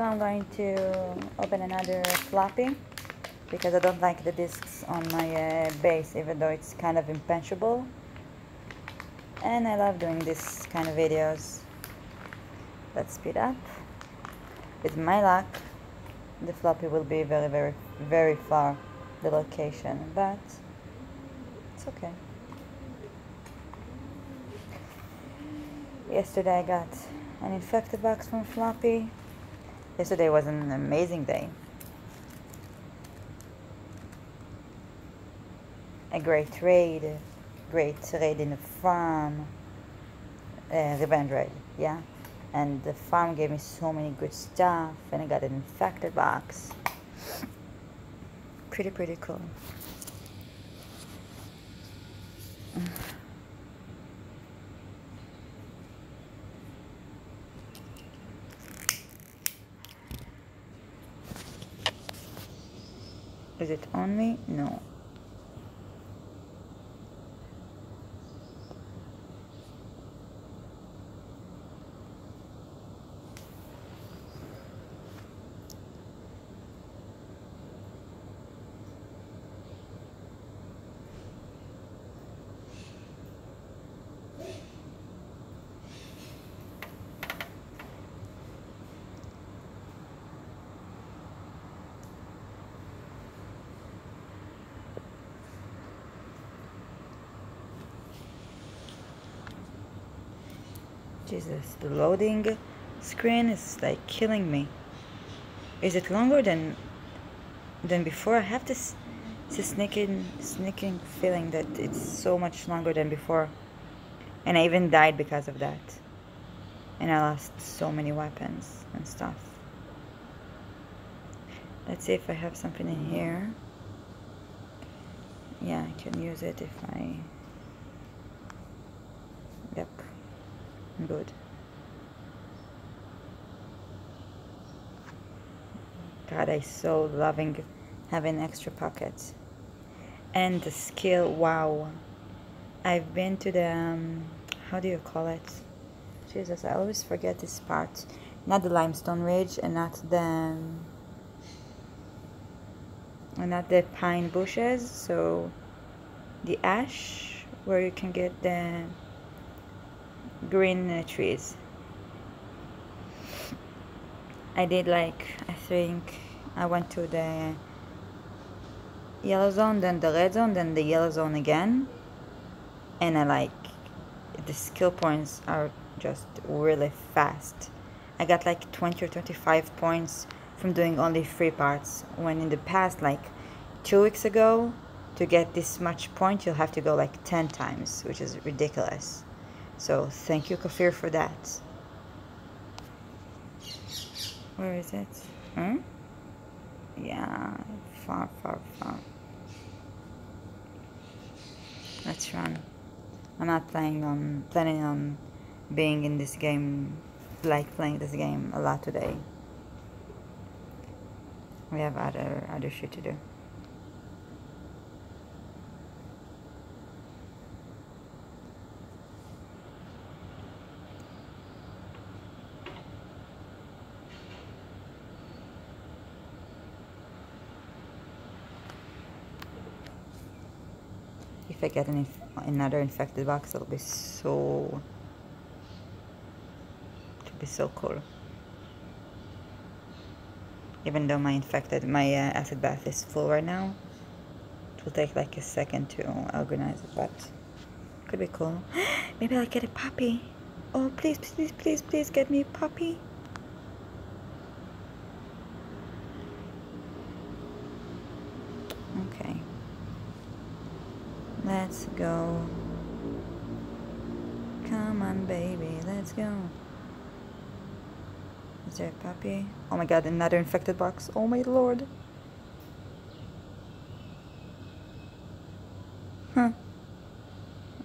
So I'm going to open another floppy because I don't like the discs on my base, even though it's kind of impenetrable. And I love doing this kind of videos. Let's speed up. With my luck, the floppy will be very far the location, but it's okay. Yesterday I got an infected box from Floppy. Yesterday was an amazing day. A great raid in the farm. Revenge raid, yeah. And the farm gave me so many good stuff, and I got an infected box. Pretty cool. Is it on me? No. Jesus, the loading screen is like killing me. Is it longer than before? I have this sneaking feeling that it's so much longer than before. And I even died because of that. And I lost so many weapons and stuff. Let's see if I have something in here. Yeah, I can use it if I... Yep. Good. God, I so loving having extra pockets. And the skill, wow. I've been to the, how do you call it? Jesus, I always forget this part. Not the limestone ridge and not the pine bushes. So the ash, where you can get the green trees. I did I think I went to the yellow zone, then the red zone, then the yellow zone again, and the skill points are just really fast. I got 20 or 25 points from doing only 3 parts, when in the past 2 weeks ago, to get this much point you'll have to go 10 times, which is ridiculous. So thank you, Kafir, for that. Where is it? Yeah, far. Let's run. I'm not planning on being in this game, playing this game a lot today. We have other shit to do. If I get another infected box, it'll be so cool. Even though my acid bath is full right now, it will take a second to organize it, but it could be cool. Maybe I'll get a puppy. Oh, please get me a puppy. Okay. Let's go. Come on, baby, let's go. Is there a puppy? Oh my god, another infected box. Oh my lord. Huh.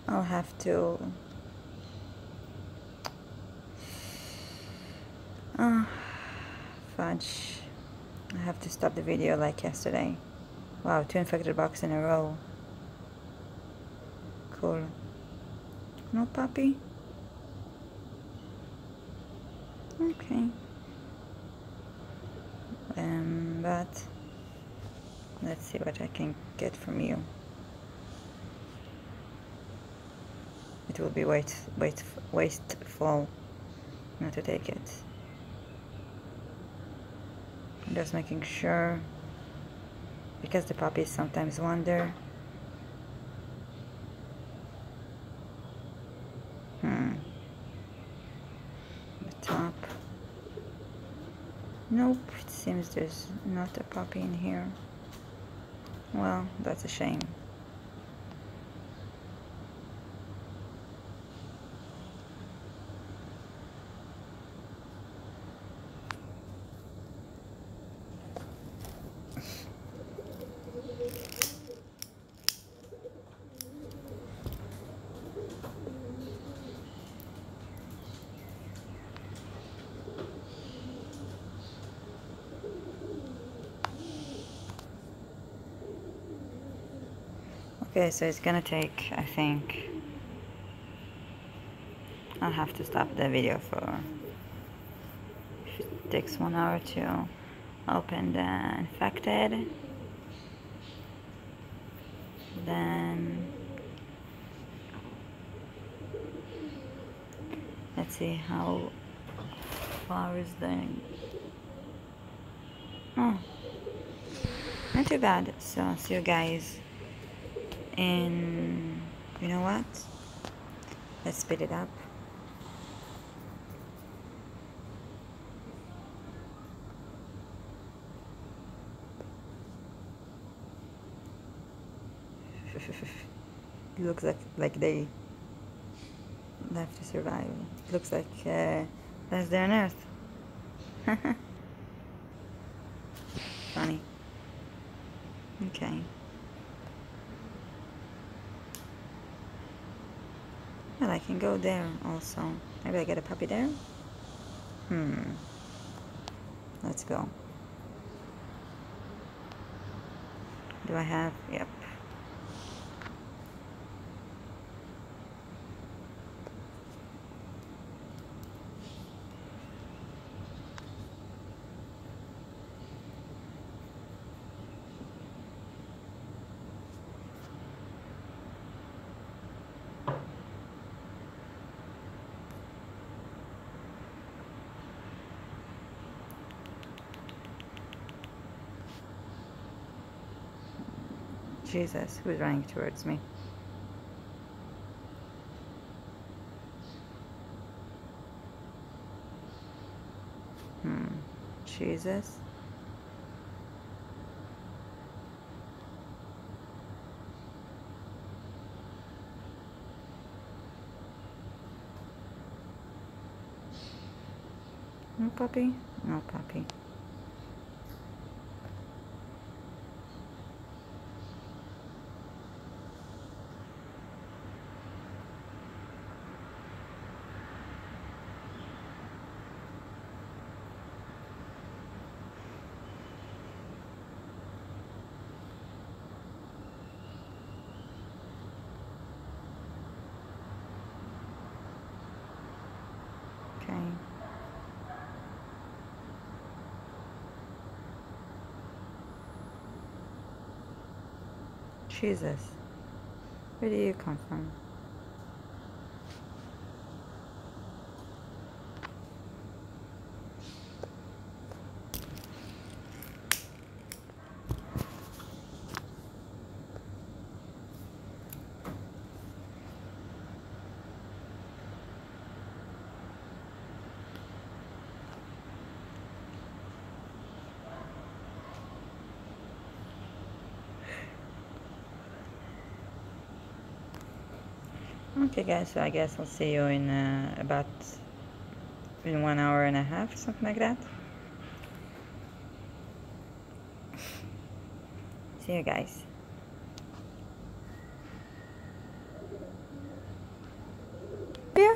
I'll have to... Oh, fudge. I have to stop the video like yesterday. Wow, 2 infected boxes in a row. Cool. No puppy? Okay. But let's see what I can get from you. It will be wasteful not to take it. I'm just making sure, because the puppies sometimes wonder. The top. Nope, it seems there's not a puppy in here. Well, that's a shame. Okay, so it's gonna take, I think, I'll have to stop the video for, it takes 1 hour to open the infected. Then, let's see how far is the, oh, not too bad. So I'll see you guys in, you know what, let's speed it up. It looks like they left to survive. It looks like that's their nurse. Funny. Okay. Well, I can go there also. Maybe I get a puppy there? Let's go. Do I have? Yep. Jesus, who's running towards me? Jesus. No puppy? No puppy. Jesus, where do you come from? Okay guys, so I guess I'll see you in about 1 hour and a half, something like that. See you guys. Yeah.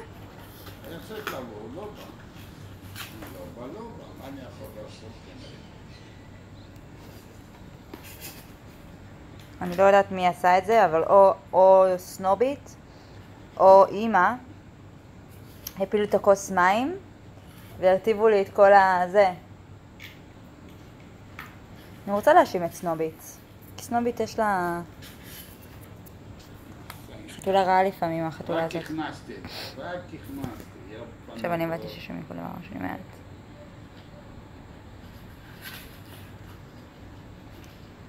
אני לא יודעת מי עשה את זה, אבל או סנובית או אמא הפילו את הכוס מים והרטיבו לי את כל הזה. אני רוצה להאשים את סנובית. כי סנובית יש לה... חתולה רעה לפעמים, החתולה הזאת. רק הכנסתי. עכשיו אני הבאתי ששומעים כל דבר שאני אומרת.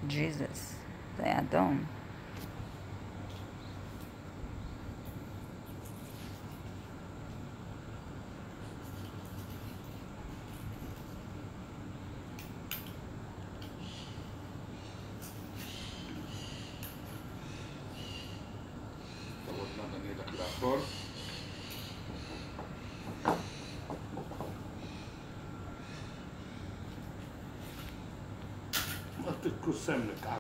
ג'יזוס. זה היה אדום. תקוסם לכך.